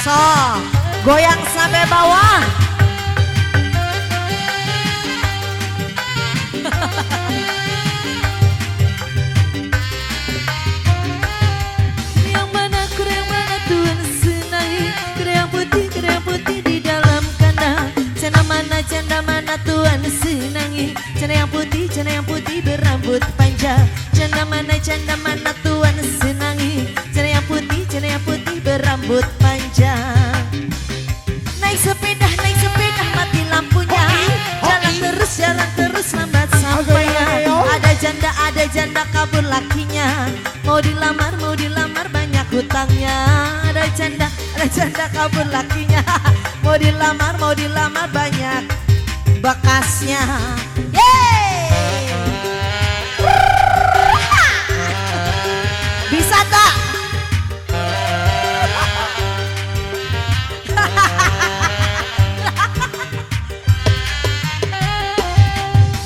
So, goyang sampai bawah. Yang mana Tuhan senangi, yang putih di dalam kandang. Canda mana Tuhan senangi, canda yang putih berambut panjang. Canda mana Tuhan senangi, canda yang putih berambut panjang. Naik sepeda mati lampunya. Jalan terus lambat sampainya. Ada janda kabur lakinya. Mau dilamar banyak hutangnya. Ada janda kabur lakinya. Mau dilamar banyak bekasnya. Yeay! Bisa tak?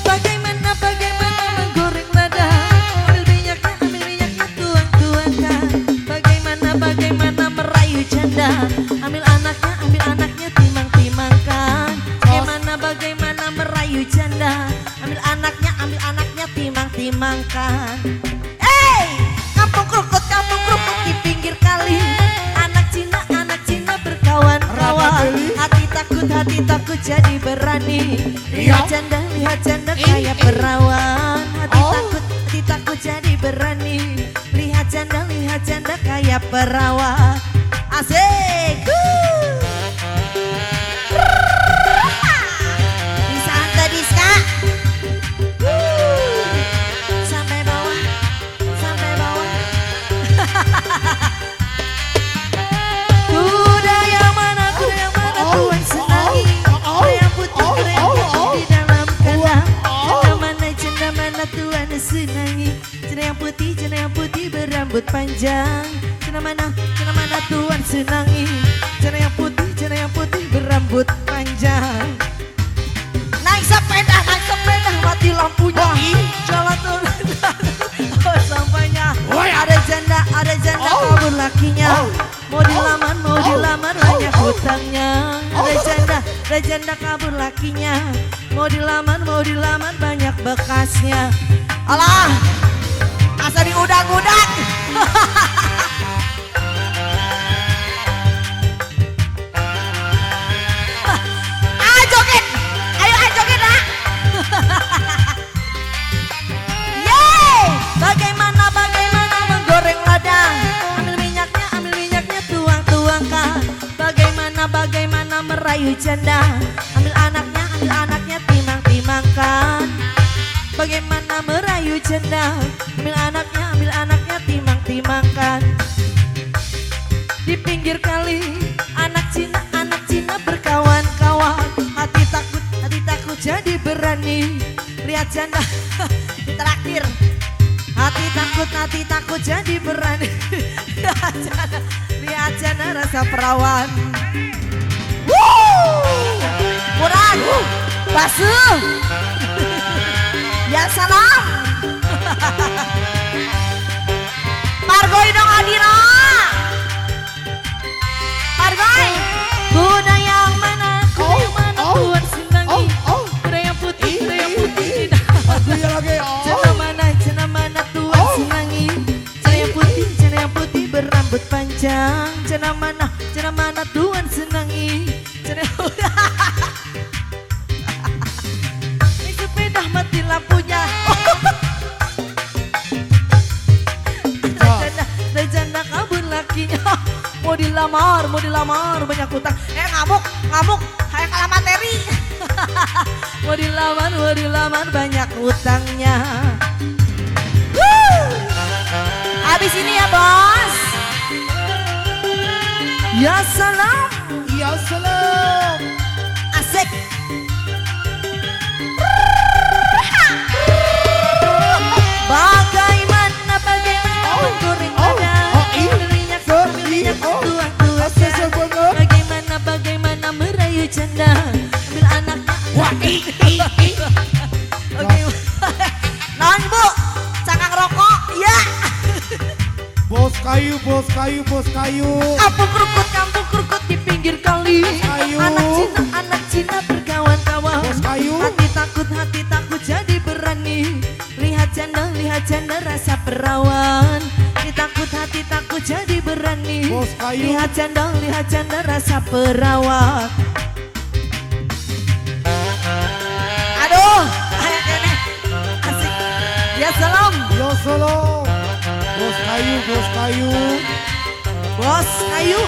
Bagaimana menggoreng lada. Ambil minyaknya tuang-tuangkan. Bagaimana merayu janda. Ambil anaknya timang-timangkan. Bagaimana merayu janda. Ambil anaknya timang-timangkan. Kampung kerukut di pinggir kali. Anak Cina berkawan-kawan. Hati takut jadi berani. Lihat janda kayak perawan. Hati takut jadi berani. Lihat janda kayak perawan. Asik. Bisa anda Diska? Sampai bawah. Kuda yang mana Tuhan senangi. Kuda yang putih di dalam kandang. Janda mana Tuhan senangi. Janda yang putih berambut panjang. Janda mana Tuhan senangi. Janda yang putih berambut panjang. Naik sepeda mati lampunya. Jalan terus sampainya. Ada janda kabur lakinya. Mau dilamar banyak hutangnya. Ada janda kabur lakinya. Mau dilamar banyak bekasnya. Alah, asa diudak-udak. Joget, ayo joget lah. Yeay, bagaimana menggoreng ladang. Ambil minyaknya tuang-tuangkan. Bagaimana merayu janda. Ambil anaknya timang-timangkan. Bagaimana merayu janda. Ambil anaknya timang-timangkan. Di pinggir kali anak Cina berkawan-kawan. Hati takut jadi berani. Lihat janda Terakhir, hati takut jadi berani. Lihat janda rasa perawan. kurang, basuh. Ya salam. Margoy dong Adira. Margoy. Kuda yang mana Tuhan senangi. Kuda yang putih di dalam. Janda mana Tuhan senangi. Janda yang putih berambut panjang. Janda mana Tuhan senangi. Naik sepeda mati lampunya. Janda kabur lakinya. Mau dilamar banyak hutang. Ngamuk, kayak kalah materi. Mau dilamar banyak hutangnya. Habis ini ya bos. Ya salam. Asik. Bagaimana menggoreng lada. Minyak tuang-tuangkan. Bagaimana merayu janda. Ambil anaknya. Non bu, cangkang rokok, ya. Bos Bos kayu, bos kayu, bos kayu. Kampung kerukut di pinggir kali. Kayu. Anak Cina berkawan-kawan. Bos kayu. Hati takut jadi berani. Lihat janda rasa perawan. Hati takut jadi berani. Bos kayu. Lihat janda rasa perawan. Aduh, kayak gini. Asik. Ya salam. Yo solo. Bos kayu, bos kayu. Bos kayu.